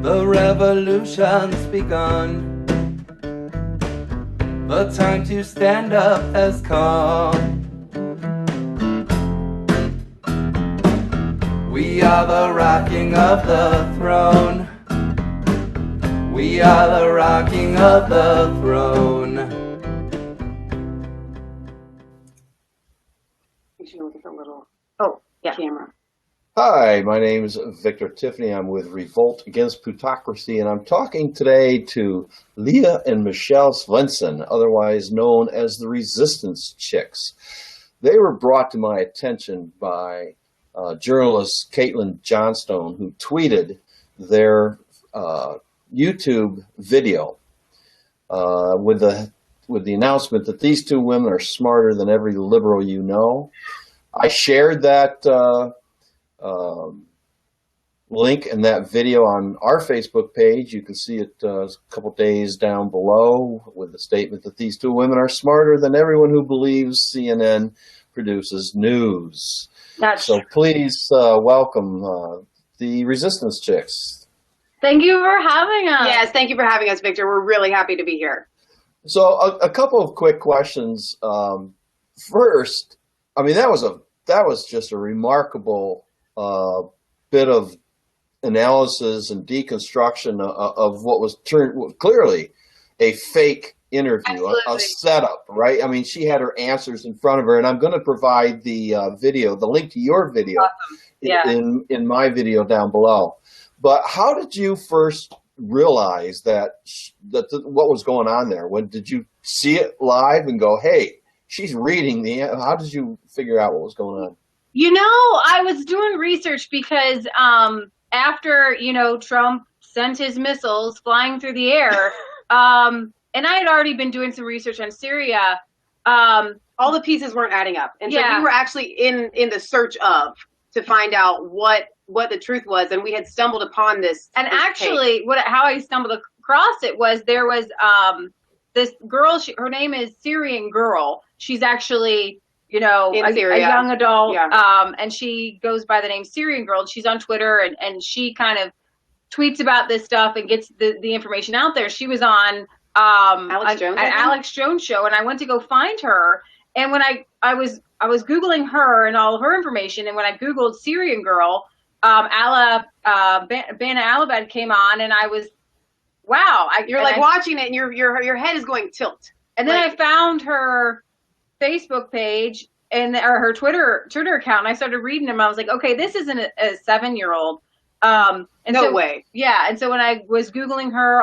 The revolution's begun. The time to stand up has come. We are the rocking of the throne. We are the rocking of the throne. You should look at the little Yeah. camera. Hi, my name is Victor Tiffany. I'm with Revolt Against Plutocracy, and I'm talking today to Leah and Michelle Svensson, otherwise known as the Resistance Chicks. They were brought to my attention by journalist Caitlin Johnstone, who tweeted their YouTube video with the announcement that these two women are smarter than every liberal you know. I shared that link in that video on our Facebook page. You can see it a couple days down below with the statement that these two women are smarter than everyone who believes CNN produces news. So please welcome the Resistance Chicks. Thank you for having us. Yes, thank you for having us, Victor. We're really happy to be here. So a couple of quick questions. First, I mean, that was just a remarkable bit of analysis and deconstruction of what was clearly a fake interview, a setup, right? I mean, she had her answers in front of her, and I'm going to provide the video, the link to your video, in my video down below. But how did you first realize that what was going on there? When did you see it live and go, "Hey, she's reading the"? How did you figure out what was going on? You know, I was doing research because after, Trump sent his missiles flying through the air, and I had already been doing some research on Syria. All the pieces weren't adding up. And so we were actually in the search of to find out what the truth was, and we had stumbled upon this. And actually, how I stumbled across it was there was this girl, her name is Syrian Girl. She's actually, a young adult, and she goes by the name Syrian Girl. She's on Twitter, and she kind of tweets about this stuff and gets the information out there. She was on Alex Jones show, and I went to go find her. And when I was Googling her and all of her information, and when I Googled Syrian Girl, Bana Alabad came on, and I was, wow. You're watching it, and your head is going tilt. And then I found her Facebook page or her Twitter account, and I started reading them. I was like, okay, this isn't a 7-year-old. No way. Yeah, and so when I was Googling her,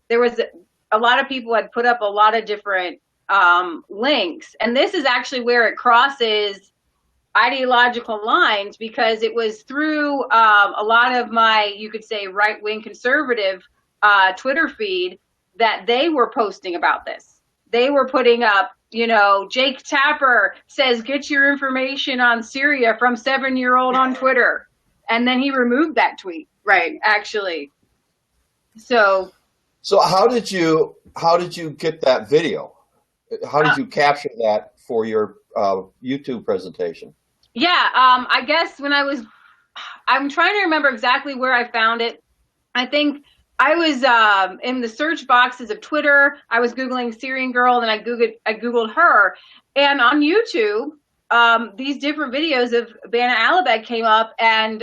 there was a lot of people had put up a lot of different links, and this is actually where it crosses ideological lines, because it was through a lot of my, you could say, right-wing conservative Twitter feed that they were posting about this. They were putting up, Jake Tapper says, get your information on Syria from 7-year-old on Twitter. And then he removed that tweet. Right. Actually. So how did you get that video? How did you capture that for your YouTube presentation? Yeah, I guess I'm trying to remember exactly where I found it. I think I was in the search boxes of Twitter. I was Googling Syrian Girl, and I Googled her. And on YouTube, these different videos of Bana Alabad came up. And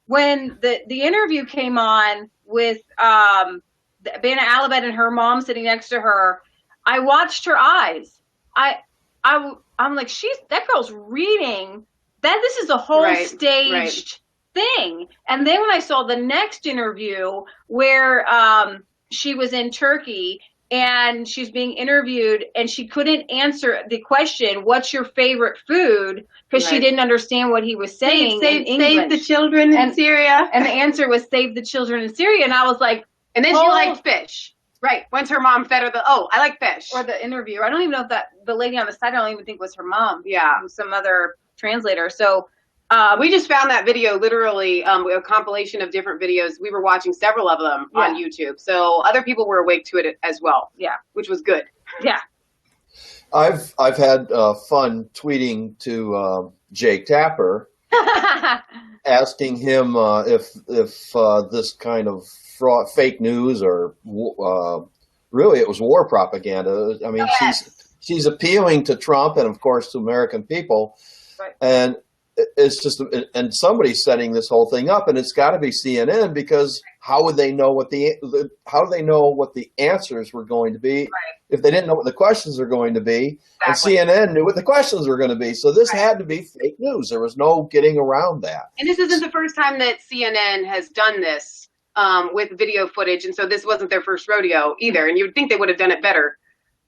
when the interview came on with Bana Alabad and her mom sitting next to her, I watched her eyes. I'm like, that girl's reading. This is a whole staged thing. And then when I saw the next interview where she was in Turkey and she's being interviewed and she couldn't answer the question, what's your favorite food? Because she didn't understand what he was saying. Save the children in Syria. And the answer was save the children in Syria. And I was like, and then she liked fish. Right. Once her mom fed her I like fish. Or the interviewer. I don't even know if the lady on the side, I don't even think was her mom. Yeah. It was some other translator. So we just found that video, literally a compilation of different videos. We were watching several of them on YouTube. So other people were awake to it as well. Yeah. Which was good. Yeah. I've had fun tweeting to Jake Tapper asking him if this kind of fraud, fake news, or really it was war propaganda. I mean, she's appealing to Trump and of course to American people, Right. and it's just, and somebody's setting this whole thing up, and it's got to be CNN, because how would they know what how do they know what the answers were going to be if they didn't know what the questions were going to be? Exactly. And CNN knew what the questions were going to be. So this had to be fake news. There was no getting around that. And this isn't the first time that CNN has done this with video footage, and so this wasn't their first rodeo either. And you would think they would have done it better,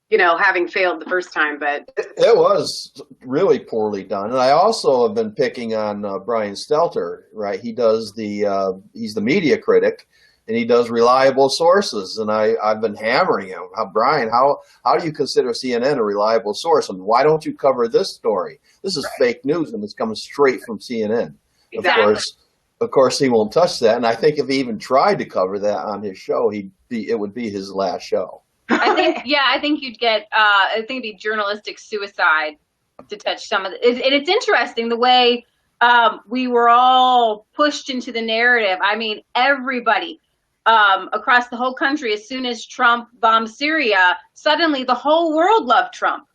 you know, having failed the first time. But it was really poorly done. And I also have been picking on Brian Stelter, right? He does he's the media critic, and he does reliable sources. And I've been hammering him, Brian, how do you consider CNN a reliable source? And why don't you cover this story? This is fake news, and it's coming straight from CNN. Exactly. Of course, he won't touch that. And I think if he even tried to cover that on his show, it would be his last show. I think you'd get, I think it'd be journalistic suicide to touch some of it. And it's interesting the way we were all pushed into the narrative. I mean, everybody across the whole country, as soon as Trump bombed Syria, suddenly the whole world loved Trump.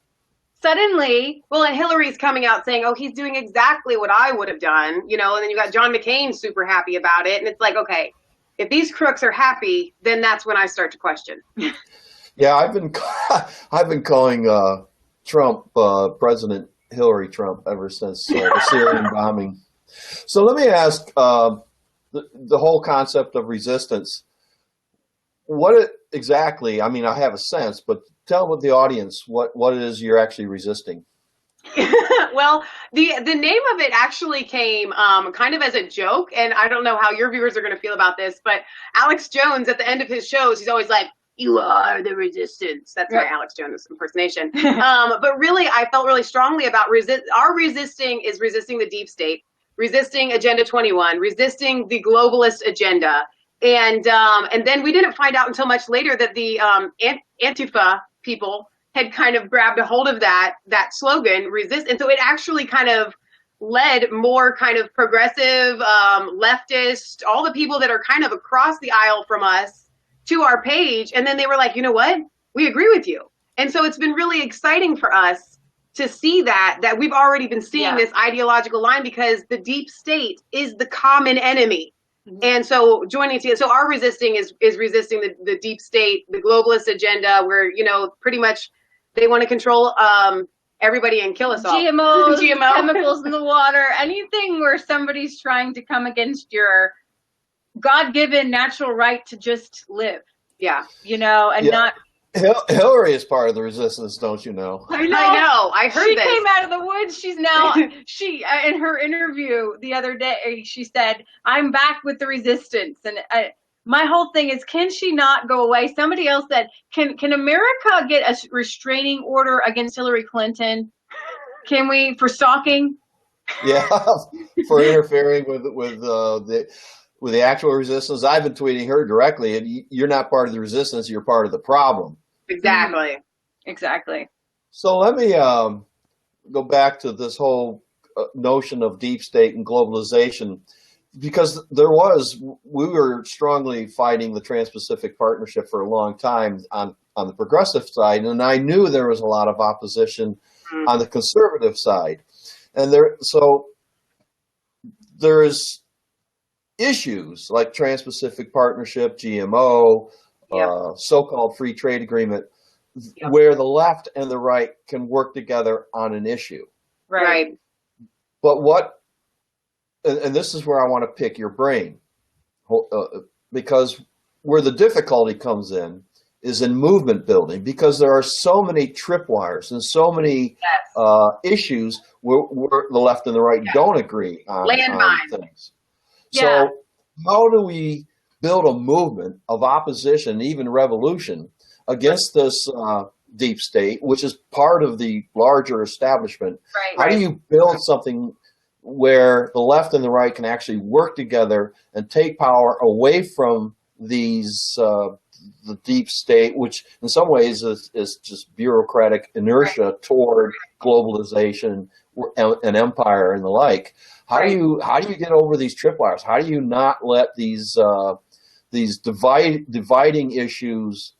Suddenly, well, and Hillary's coming out saying, "Oh, he's doing exactly what I would have done," you know. And then you got John McCain super happy about it, and it's like, okay, if these crooks are happy, then that's when I start to question. Yeah, I've been calling Trump President Hillary Trump ever since the Syrian bombing. So let me ask the whole concept of resistance. What exactly? I mean, I have a sense, but tell the audience what it is you're actually resisting. Well, the name of it actually came kind of as a joke, and I don't know how your viewers are going to feel about this, but Alex Jones at the end of his shows, he's always like, "You are the resistance." That's my Alex Jones impersonation. But really, I felt really strongly about our resisting is resisting the deep state, resisting Agenda 21, resisting the globalist agenda. And then we didn't find out until much later that the Antifa people had kind of grabbed a hold of that slogan, resist. And so it actually kind of led more kind of progressive, leftist, all the people that are kind of across the aisle from us to our page. And then they were like, you know what? We agree with you. And so it's been really exciting for us to see that we've already been seeing this ideological line, because the deep state is the common enemy. And so joining together, so our resisting is resisting the deep state, the globalist agenda, where, you know, pretty much they want to control everybody and kill us all. GMOs, chemicals in the water, anything where somebody's trying to come against your God-given natural right to just live. Yeah. You know, and not. Hillary is part of the resistance, don't you know? I know. I heard she this. came out of the woods. She's now, in her interview the other day, she said, "I'm back with the resistance." And my whole thing is, can she not go away? Somebody else said, can America get a restraining order against Hillary Clinton? Can we, for stalking? Yeah, for interfering with the actual resistance. I've been tweeting her directly, and you're not part of the resistance, you're part of the problem. Exactly. Exactly. So let me go back to this whole notion of deep state and globalization, because we were strongly fighting the Trans-Pacific Partnership for a long time on the progressive side, and I knew there was a lot of opposition on the conservative side. And there's issues like Trans-Pacific Partnership, GMO, so-called free trade agreement, where the left and the right can work together on an issue. Right. But and this is where I want to pick your brain, because where the difficulty comes in is in movement building, because there are so many tripwires and so many issues where the left and the right don't agree on things. Yeah. So how do we build a movement of opposition, even revolution, against this deep state, which is part of the larger establishment? Right. How do you build something where the left and the right can actually work together and take power away from these the deep state, which in some ways is just bureaucratic inertia toward globalization and empire and the like? How do you get over these tripwires? How do you not let these dividing issues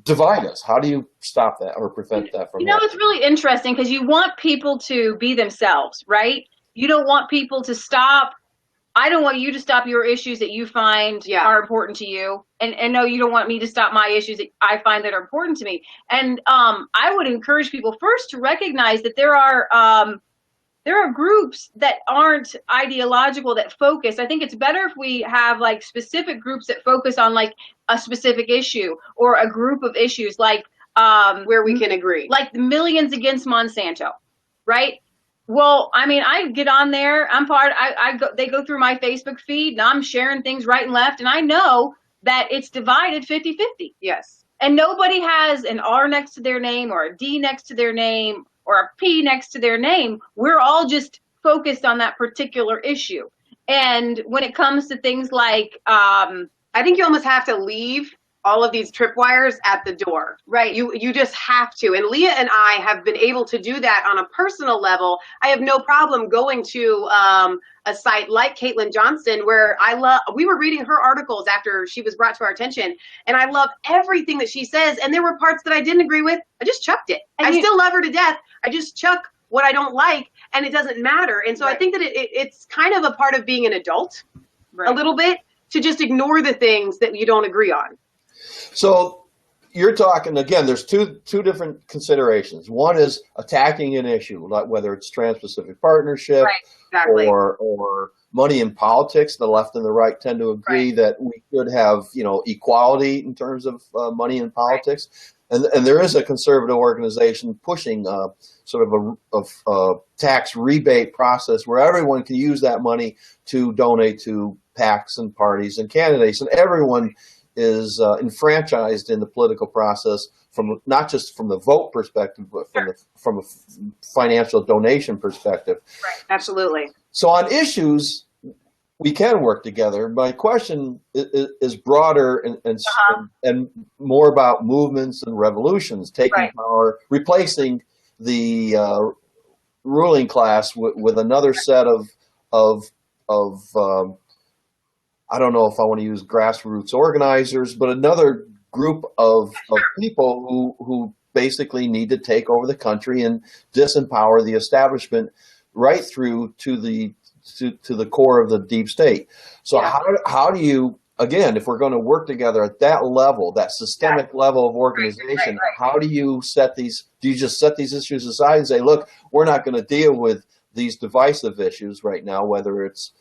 divide us? How do you stop that or prevent that from happening? It's really interesting because you want people to be themselves, right? You don't want people to stop. I don't want you to stop your issues that you find are important to you. And no, you don't want me to stop my issues that I find that are important to me. And I would encourage people first to recognize that there are groups that aren't ideological, that focus. I think it's better if we have like specific groups that focus on like a specific issue or a group of issues, like where we can agree, like the Millions Against Monsanto, right? Well, I mean, I get on there. I'm part. They go through my Facebook feed, and I'm sharing things right and left, and I know that it's divided 50-50. Yes. And nobody has an R next to their name or a D next to their name or a P next to their name. We're all just focused on that particular issue. And when it comes to things like, I think you almost have to leave all of these tripwires at the door. Right. You just have to. And Leah and I have been able to do that on a personal level. I have no problem going to a site like Caitlin Johnston, where we were reading her articles after she was brought to our attention, and I love everything that she says. And there were parts that I didn't agree with. I just chucked it. I still love her to death. I just chuck what I don't like, and it doesn't matter. And so I think that it's kind of a part of being an adult, a little bit, to just ignore the things that you don't agree on. So you're talking, again, there's two different considerations. One is attacking an issue, like whether it's Trans-Pacific Partnership or money in politics. The left and the right tend to agree that we should have, equality in terms of money in politics. And there is a conservative organization pushing sort of a tax rebate process where everyone can use that money to donate to PACs and parties and candidates, and everyone is enfranchised in the political process, from not just from the vote perspective, but from a financial donation perspective. Right, absolutely. So on issues, we can work together. My question is broader and more about movements and revolutions, taking power, replacing the ruling class with another set of I don't know if I want to use grassroots organizers, but another group of people who basically need to take over the country and disempower the establishment right through to the core of the deep state. So how do you, again, if we're going to work together at that level, that systemic level of organization, how do you do you just set these issues aside and say, look, we're not going to deal with these divisive issues right now, whether it's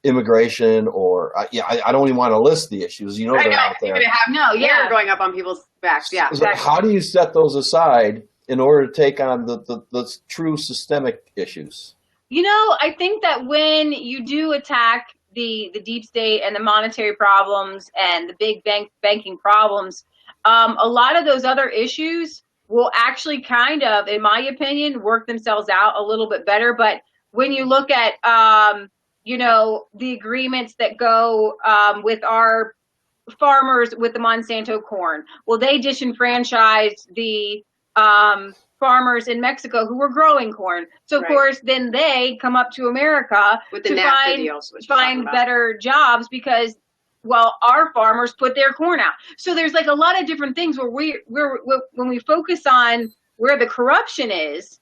immigration or I don't even want to list the issues. They're out there. They're going up on people's backs. Yeah. So how do you set those aside in order to take on the true systemic issues? I think that when you do attack the deep state and the monetary problems and the big banking problems, a lot of those other issues will actually kind of, in my opinion, work themselves out a little bit better. But when you look at the agreements that go with our farmers with the Monsanto corn, well, they disenfranchised the farmers in Mexico who were growing corn. So of course, then they come up to America with the to NAFTA deals, find better jobs because, well, our farmers put their corn out. So there's like a lot of different things where when we focus on where the corruption is,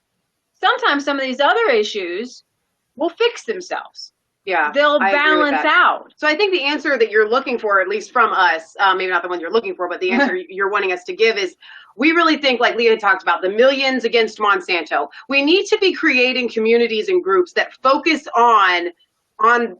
sometimes some of these other issues will fix themselves. Yeah, they'll balance out. So I think the answer that you're looking for, at least from us, maybe not the one you're looking for, but the answer you're wanting us to give is, we really think, like Leah talked about, the Millions Against Monsanto. We need to be creating communities and groups that focus on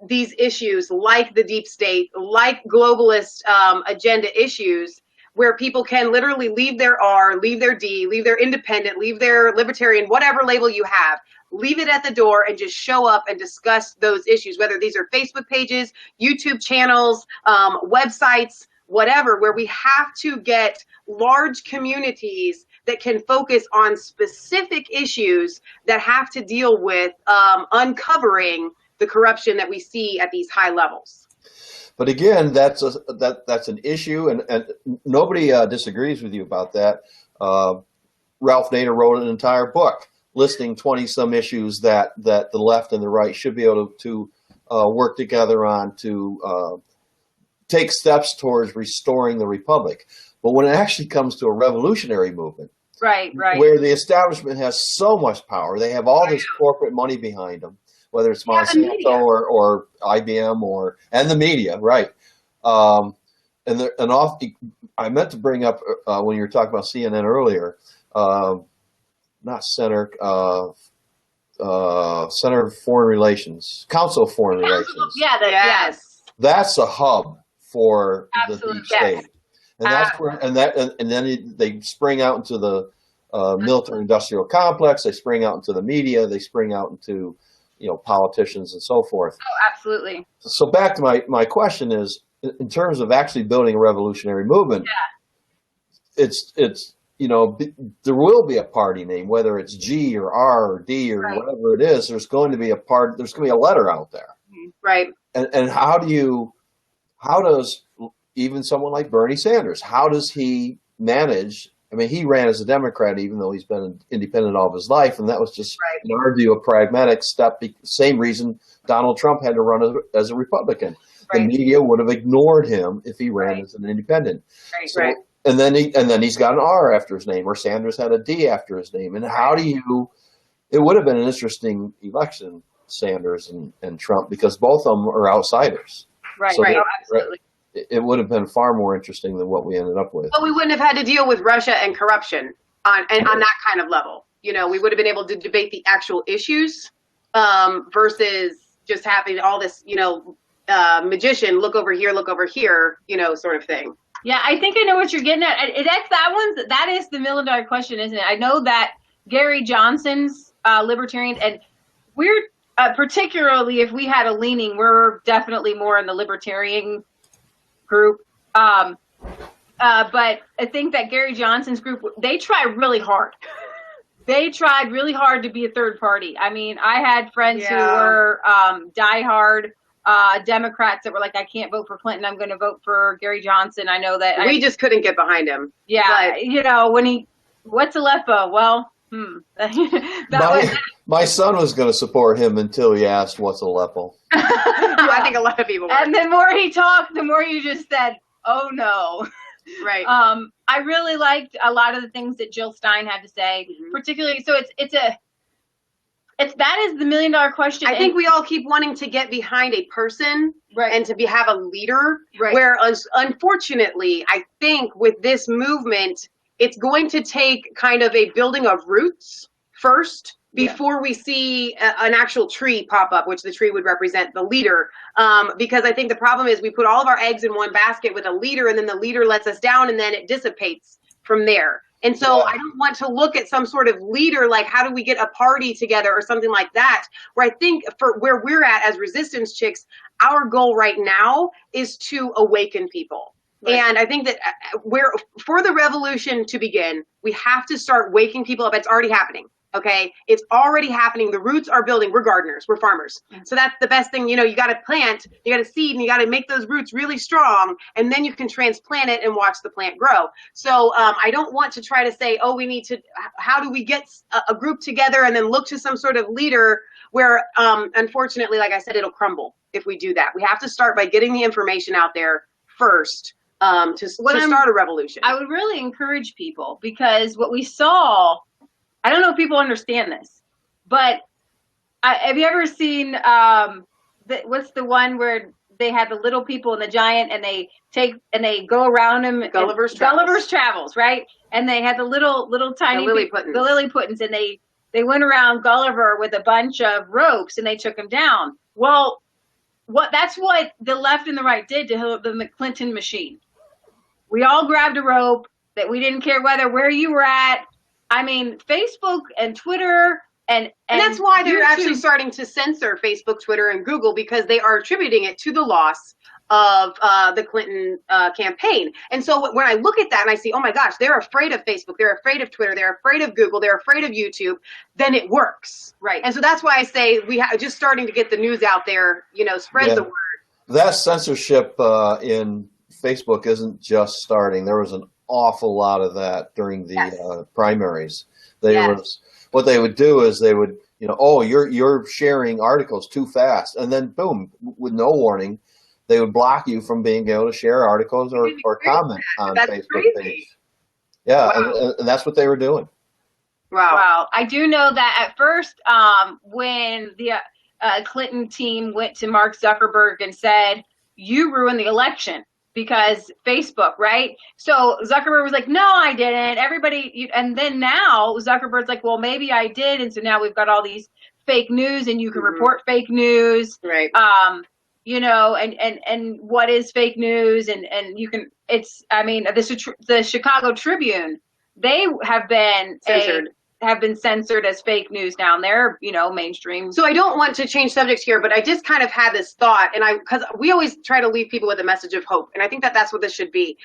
these issues, like the deep state, like globalist agenda issues, where people can literally leave their R, leave their D, leave their independent, leave their libertarian, whatever label you have, leave it at the door and just show up and discuss those issues, whether these are Facebook pages, YouTube channels, websites, whatever, where we have to get large communities that can focus on specific issues that have to deal with uncovering the corruption that we see at these high levels. But again, that's an issue, and nobody disagrees with you about that. Ralph Nader wrote an entire book listing 20-some issues that the left and the right should be able to work together on to take steps towards restoring the republic. But when it actually comes to a revolutionary movement, Right. where the establishment has so much power, they have all this corporate money behind them, whether it's Monsanto or IBM and the media, right? I meant to bring up when you were talking about CNN earlier, not Center, Center of Foreign Relations, Council of Foreign Relations. Yeah, yes. That's a hub for Absolutely. the deep state. And that's where, and then they spring out into the military-industrial complex. They spring out into the media. They spring out into, politicians and so forth. Oh, absolutely. So back to my question is, in terms of actually building a revolutionary movement, it's there will be a party name, whether it's G or R or D or whatever it is. There's going to be a letter out there, right? And how does even someone like Bernie Sanders, how does he manage? I mean, he ran as a Democrat, even though he's been independent all of his life, and that was just, in our view, a pragmatic step. Same reason Donald Trump had to run as a Republican. The media would have ignored him if he ran as an independent. And then he's got an R after his name, or Sanders had a D after his name. And how do you? It would have been an interesting election, Sanders and Trump, because both of them are outsiders. Right. So Absolutely. It would have been far more interesting than what we ended up with. But we wouldn't have had to deal with Russia and corruption on that kind of level. We would have been able to debate the actual issues versus just having all this, magician look over here, sort of thing. Yeah, I think I know what you're getting at. That is the $1 million question, isn't it? I know that Gary Johnson's libertarian, and we're particularly if we had a leaning, we're definitely more in the libertarian group. But I think that Gary Johnson's group, they try really hard. They tried really hard to be a third party. I mean, I had friends who were diehard Democrats that were like, I can't vote for Clinton. I'm going to vote for Gary Johnson. I know that we just couldn't get behind him. Yeah, but, when what's Aleppo? Well, my son was going to support him until he asked what's Aleppo. I think a lot of people were. And the more he talked, the more you just said, oh no. Right. I really liked a lot of the things that Jill Stein had to say, particularly. So that is the $1 million question. I think we all keep wanting to get behind a person and to have a leader. Right. Whereas, unfortunately, I think with this movement, it's going to take kind of a building of roots first before we see an actual tree pop up, which the tree would represent the leader. Because I think the problem is we put all of our eggs in one basket with a leader, and then the leader lets us down, and then it dissipates from there. And so I don't want to look at some sort of leader, like how do we get a party together or something like that, where I think for where we're at as resistance chicks, our goal right now is to awaken people. Right. And I think that for the revolution to begin, we have to start waking people up. It's already happening. Okay. It's already happening. The roots are building. We're gardeners. We're farmers. So that's the best thing. You got to plant, you got to seed, and you got to make those roots really strong. And then you can transplant it and watch the plant grow. So I don't want to try to say, how do we get a group together and then look to some sort of leader where, unfortunately, like I said, it'll crumble if we do that. We have to start by getting the information out there first to start a revolution. I would really encourage people, because what we saw, I don't know if people understand this, but have you ever seen what's the one where they had the little people and the giant, and they go around them? Gulliver's Travels, right? And they had the little tiny Lilliputans. The Lilliputans, and they went around Gulliver with a bunch of ropes, and they took him down. Well, that's what the left and the right did to the Clinton machine. We all grabbed a rope that we didn't care where you were at. I mean, Facebook and Twitter and that's why they're YouTube. Actually starting to censor Facebook, Twitter, and Google, because they are attributing it to the loss of the Clinton campaign. And so when I look at that and I see, oh my gosh, they're afraid of Facebook, they're afraid of Twitter, they're afraid of Google, they're afraid of YouTube, then it works. Right. And so that's why I say just starting to get the news out there, spread the word. That censorship in Facebook isn't just starting. There was an awful lot of that during the primaries. what they would do is they would, oh, you're sharing articles too fast, and then boom, with no warning, they would block you from being able to share articles or comment on That's Facebook crazy. page. Yeah, Wow. and that's what they were doing. Wow. I do know that at first, when the Clinton team went to Mark Zuckerberg and said, you ruined the election because Facebook, right? So Zuckerberg was like, no, I didn't. And then now Zuckerberg's like, well, maybe I did. And so now we've got all these fake news, and you can report fake news. Right. And what is fake news? And you can, the Chicago Tribune, they have been censored as fake news now, and they're, mainstream. So I don't want to change subjects here, but I just kind of had this thought, because we always try to leave people with a message of hope, and I think that that's what this should be.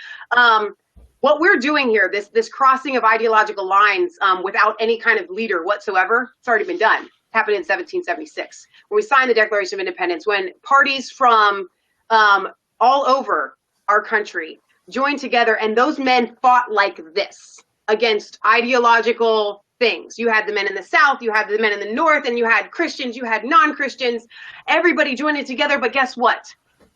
What we're doing here, this crossing of ideological lines without any kind of leader whatsoever, it's already been done. It happened in 1776 when we signed the Declaration of Independence, when parties from all over our country joined together, and those men fought like this against ideological things. You had the men in the South, you had the men in the North, and you had Christians, you had non-Christians. Everybody joined it together, but guess what?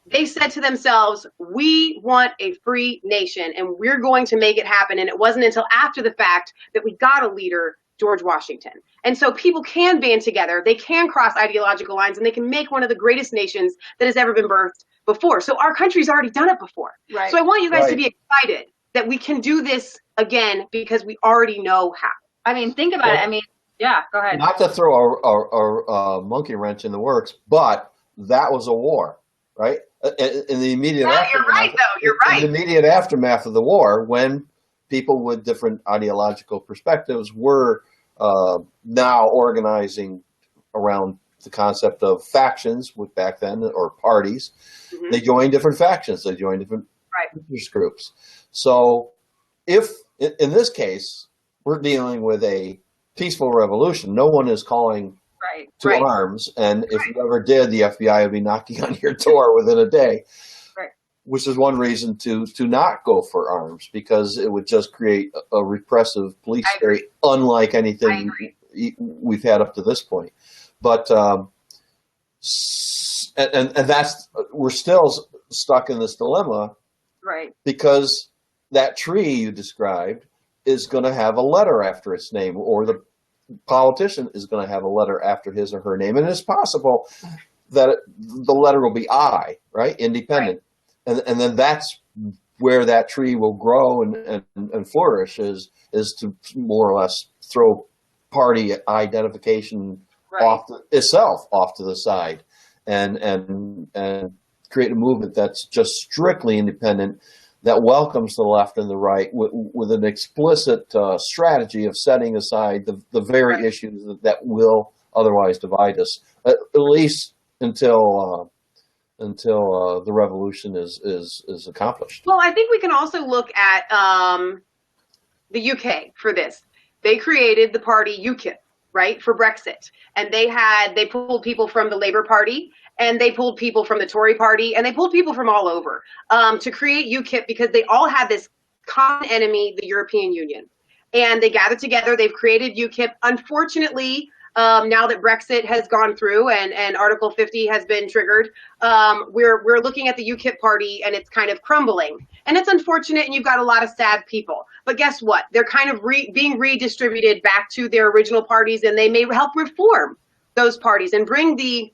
They said to themselves, we want a free nation, and we're going to make it happen. And it wasn't until after the fact that we got a leader, George Washington. And so people can band together, they can cross ideological lines, and they can make one of the greatest nations that has ever been birthed before. So our country's already done it before. Right. So I want you guys to be excited that we can do this again, because we already know how. I mean, think about it. Yeah, go ahead. Not to throw a monkey wrench in the works, but that was a war, right? In the immediate aftermath, you're right, though. You're right. In the immediate aftermath of the war, when people with different ideological perspectives were now organizing around the concept of factions, with back then, or parties, they joined different factions. They joined different interest groups. So, if in this case, we're dealing with a peaceful revolution. No one is calling to arms, and if you ever did, the FBI would be knocking on your door within a day. Which is one reason to not go for arms, because it would just create a repressive police state, unlike anything we've had up to this point. But and that's, we're still stuck in this dilemma, because that tree you described is going to have a letter after its name, or the politician is going to have a letter after his or her name. And it's possible that the letter will be I, right? Independent. And then that's where that tree will grow and flourish, is to more or less throw party identification off to the side and create a movement that's just strictly independent, that welcomes the left and the right with an explicit strategy of setting aside the very issues that will otherwise divide us, at least until the revolution is accomplished. Well, I think we can also look at the UK for this. They created the party UKIP, right, for Brexit, and they pulled people from the Labour Party, and they pulled people from the Tory party, and they pulled people from all over to create UKIP, because they all had this common enemy, the European Union. And they gathered together, they've created UKIP. Unfortunately, now that Brexit has gone through and Article 50 has been triggered, we're looking at the UKIP party, and it's kind of crumbling. And it's unfortunate, and you've got a lot of sad people. But guess what? They're kind of being redistributed back to their original parties, and they may help reform those parties and bring the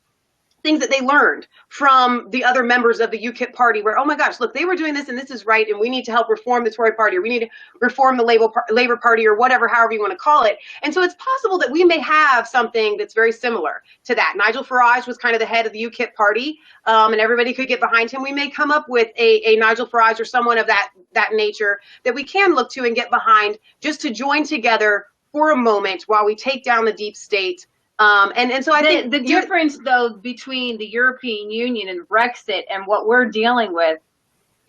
things that they learned from the other members of the UKIP party, where, oh my gosh, look, they were doing this and this is right, and we need to help reform the Tory party, or we need to reform the Labour Party, or whatever, however you want to call it. And so it's possible that we may have something that's very similar to that. Nigel Farage was kind of the head of the UKIP party, and everybody could get behind him. We may come up with a Nigel Farage or someone of that nature that we can look to and get behind, just to join together for a moment while we take down the deep state. And so I think the difference, though, between the European Union and Brexit and what we're dealing with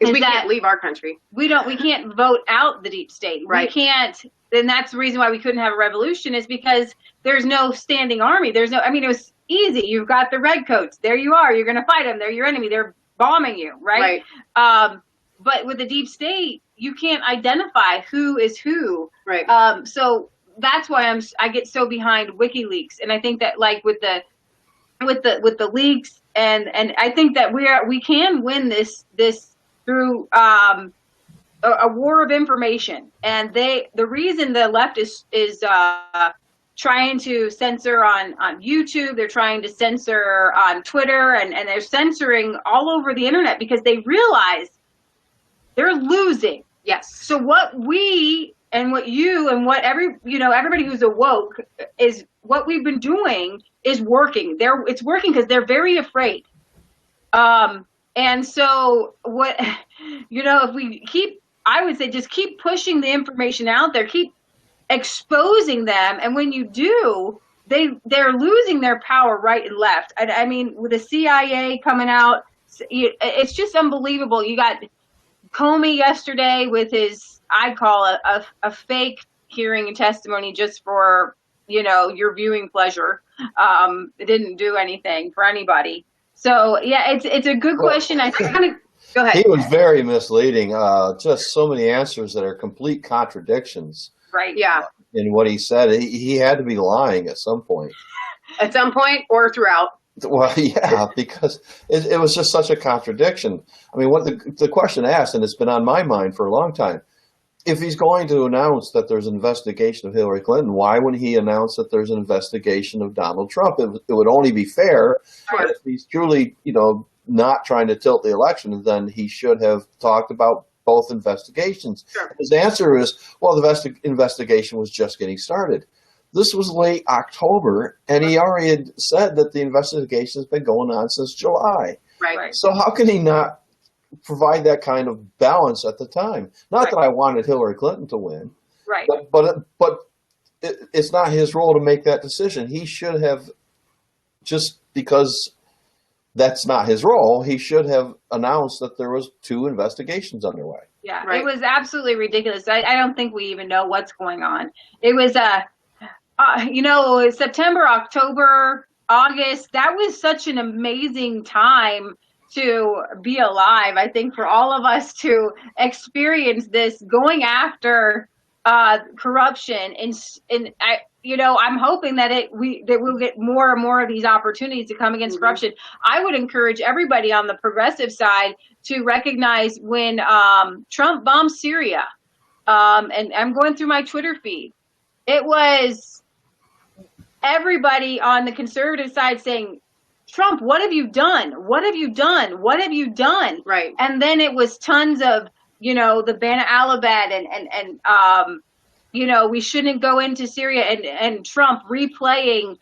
is we can't leave our country. We can't vote out the deep state. Right. We can't. And that's the reason why we couldn't have a revolution, is because there's no standing army. It was easy. You've got the redcoats. There you are. You're going to fight them. They're your enemy. They're bombing you, right? But with the deep state, you can't identify who is who. Right. So that's why I get so behind WikiLeaks, and I think that like with the leaks, and I think that we can win this through a war of information. And the reason the left is trying to censor on YouTube, they're trying to censor on Twitter, and they're censoring all over the internet because they realize they're losing. Yes. So what we and what you and what everybody who's awoke is what we've been doing is working. It's working because they're very afraid. And so what, if we I would say just keep pushing the information out there, keep exposing them. And when you do, they're losing their power right and left. I mean, with the CIA coming out, it's just unbelievable. You got Comey yesterday with his, I call it a fake hearing and testimony just for, your viewing pleasure. It didn't do anything for anybody. So yeah, it's a good question. I kind of go ahead. He was very misleading. Just so many answers that are complete contradictions. Right. Yeah. In what he said, he had to be lying at some point. At some point or throughout. Well, yeah, because it was just such a contradiction. I mean, what the question asked, and it's been on my mind for a long time, if he's going to announce that there's an investigation of Hillary Clinton, why wouldn't he announce that there's an investigation of Donald Trump? It would only be fair. Right. If he's truly, not trying to tilt the election, then he should have talked about both investigations. Sure. His answer is, well, the investigation was just getting started. This was late October, and he already had said that the investigation has been going on since July. Right. So how can he not provide that kind of balance at the time? Not that I wanted Hillary Clinton to win, right? But it's not his role to make that decision. He should have, just because that's not his role, he should have announced that there was 2 investigations underway. Yeah, right. It was absolutely ridiculous. I don't think we even know what's going on. It was September, October, August, that was such an amazing time to be alive. I think for all of us to experience this, going after corruption, and I'm hoping that we'll get more and more of these opportunities to come against corruption. I would encourage everybody on the progressive side to recognize when Trump bombed Syria, and I'm going through my Twitter feed. It was everybody on the conservative side saying, Trump, what have you done? What have you done? What have you done? Right. And then it was tons of, the Bana Alabad and we shouldn't go into Syria, and Trump replaying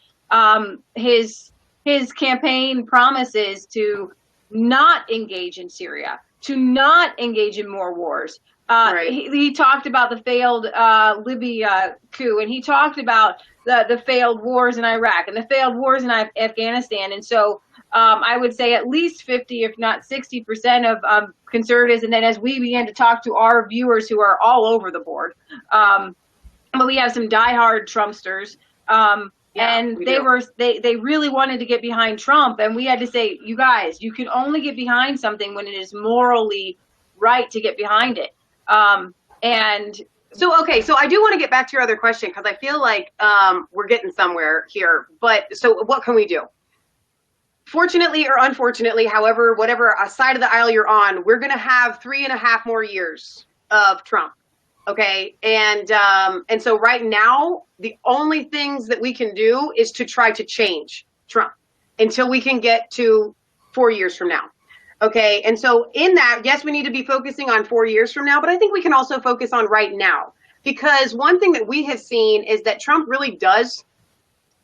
his campaign promises to not engage in Syria, to not engage in more wars. Right. He talked about the failed Libya coup, and he talked about the failed wars in Iraq and the failed wars in Afghanistan. And so I would say at least 50, if not 60% of conservatives, and then as we began to talk to our viewers who are all over the board, but we have some diehard Trumpsters, and they really wanted to get behind Trump, and we had to say, you guys, you can only get behind something when it is morally right to get behind it. So I do want to get back to your other question, because I feel like we're getting somewhere here. But so what can we do? Fortunately or unfortunately, however, whatever side of the aisle you're on, we're going to have 3.5 more years of Trump. Okay. And so right now, the only things that we can do is to try to change Trump until we can get to 4 years from now. Okay. And so in that, yes, we need to be focusing on 4 years from now, but I think we can also focus on right now, because one thing that we have seen is that Trump really does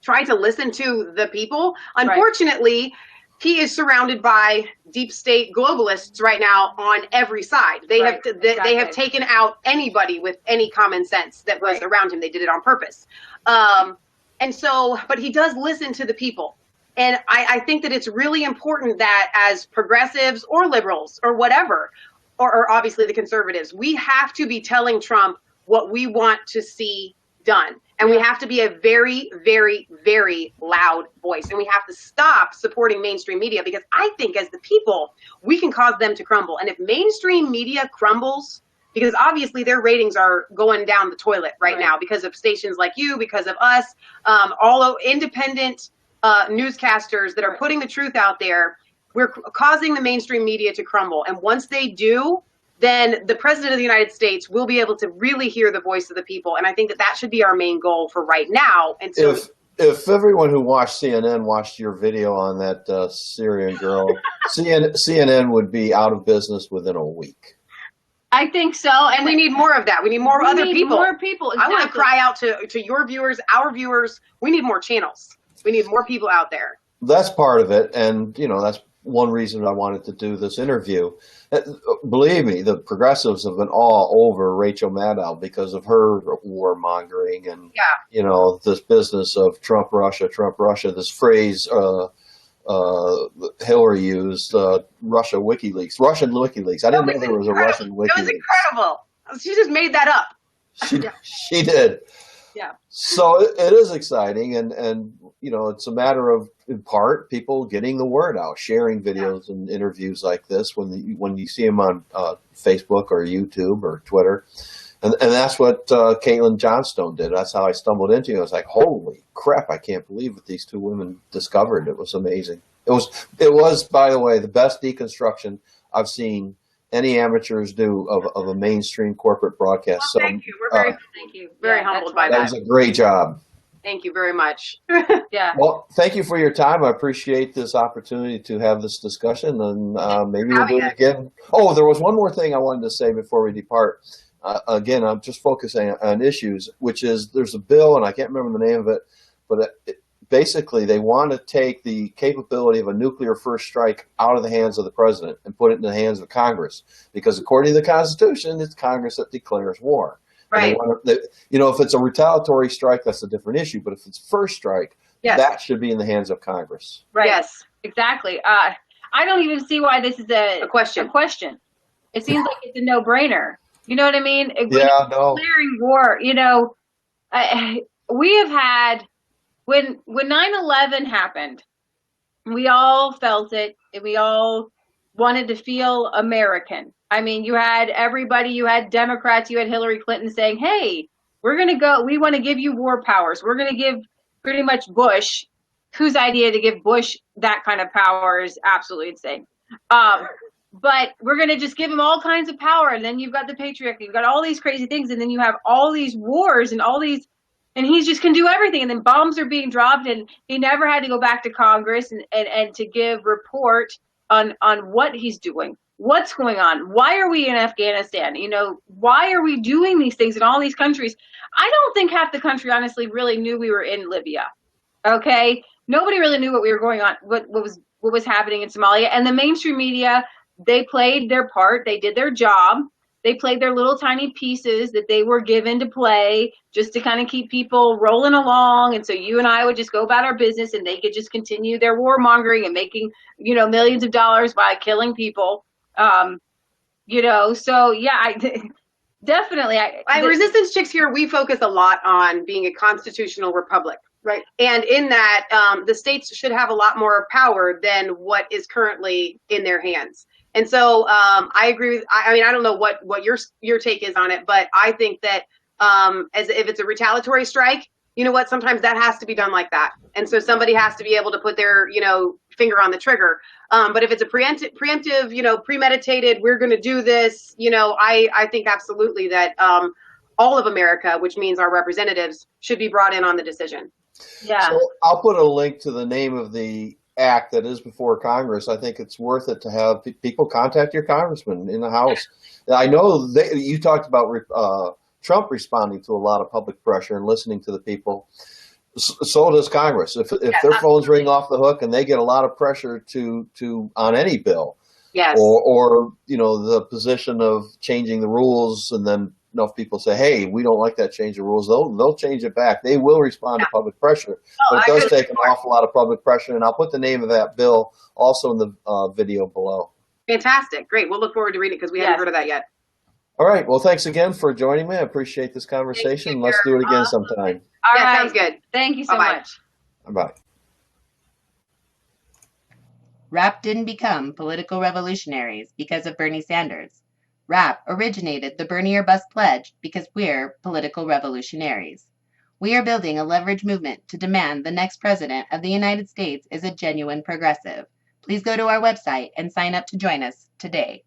try to listen to the people. Unfortunately, he is surrounded by deep state globalists right now on every side. They have taken out anybody with any common sense that was around him. They did it on purpose. And so, but he does listen to the people. And I think that it's really important that as progressives or liberals or whatever, or obviously the conservatives, we have to be telling Trump what we want to see done. And we have to be a very, very, very loud voice. And we have to stop supporting mainstream media, because I think as the people, we can cause them to crumble. And if mainstream media crumbles, because obviously their ratings are going down the toilet right Right. now because of stations like you, because of us, all independent newscasters that are putting the truth out there. We're causing the mainstream media to crumble. And once they do, then the president of the United States will be able to really hear the voice of the people. And I think that that should be our main goal for right now. And so if everyone who watched CNN watched your video on that Syrian girl, CNN would be out of business within a week. I think so. and we need more of that. We need more other people. More people. Exactly. I want to cry out to your viewers, our viewers. We need more channels. We need more people out there. That's part of it, and that's one reason I wanted to do this interview. Believe me, the progressives have been all over Rachel Maddow because of her warmongering and this business of Trump Russia. This phrase Hillary used, Russian WikiLeaks. I didn't know there was a Russian WikiLeaks. That was incredible. She just made that up. She did. Yeah. So it is exciting, and it's a matter of, in part, people getting the word out, sharing videos and interviews like this when you see them on Facebook or YouTube or Twitter, and that's what Caitlin Johnstone did. That's how I stumbled into it. I was like, holy crap! I can't believe what these two women discovered. It was amazing. It was, by the way, the best deconstruction I've seen any amateurs do of a mainstream corporate broadcast. Well, thank you. We're very humbled by that. That was a great job. Thank you very much. Yeah. Well, thank you for your time. I appreciate this opportunity to have this discussion, and maybe we'll do it again. Oh, there was one more thing I wanted to say before we depart. Again, I'm just focusing on issues, which is there's a bill, and I can't remember the name of it, but basically they want to take the capability of a nuclear first strike out of the hands of the president and put it in the hands of Congress, because according to the Constitution, it's Congress that declares war. Right. If it's a retaliatory strike, that's a different issue. But if it's first strike, Yes. that should be in the hands of Congress. Right. Yes. Exactly. I don't even see why this is a question. It seems like it's a no-brainer. You know what I mean? Yeah, no. Declaring war. We have had when 9/11 happened, we all felt it, and we all wanted to feel American. I mean, you had everybody, you had Democrats, you had Hillary Clinton saying, hey, we want to give you war powers. We're going to give pretty much Bush, whose idea to give Bush that kind of power is absolutely insane. But we're going to just give him all kinds of power. And then you've got the patriarchy, you've got all these crazy things. And then you have all these wars and and he just can do everything. And then bombs are being dropped, and he never had to go back to Congress and to give report on what he's doing. What's going on? Why are we in Afghanistan? Why are we doing these things in all these countries? I don't think half the country honestly really knew we were in Libya. Okay? Nobody really knew what we were going on, what was happening in Somalia. And the mainstream media, they played their part. They did their job. They played their little tiny pieces that they were given to play just to kind of keep people rolling along. And so you and I would just go about our business, and they could just continue their warmongering and making, millions of dollars by killing people. So yeah, definitely. Resistance Chicks here, we focus a lot on being a constitutional republic. Right. And in that, the states should have a lot more power than what is currently in their hands. And so I agree with, I don't know what your take is on it, but I think that as if it's a retaliatory strike, you know what, sometimes that has to be done like that. And so somebody has to be able to put their, finger on the trigger. But if it's a preemptive, premeditated, we're going to do this, I think absolutely that all of America, which means our representatives, should be brought in on the decision. Yeah. So I'll put a link to the name of the act that is before Congress. I think it's worth it to have people contact your congressman in the House. I know you talked about Trump responding to a lot of public pressure and listening to the people. So does Congress. If their phones ring off the hook and they get a lot of pressure to on any bill, yes, or the position of changing the rules, and then enough people say, hey, we don't like that change of rules, they'll change it back. They will respond to public pressure. But it does take an awful lot of public pressure, and I'll put the name of that bill also in the video below. Fantastic. Great. We'll look forward to reading it because we haven't heard of that yet. All right. Well, thanks again for joining me. I appreciate this conversation. Let's do it again sometime. All right. Sounds good. Thank you so much. Bye-bye. Rap didn't become political revolutionaries because of Bernie Sanders. Rap originated the Bernier Bus Pledge because we're political revolutionaries. We are building a leverage movement to demand the next president of the United States is a genuine progressive. Please go to our website and sign up to join us today.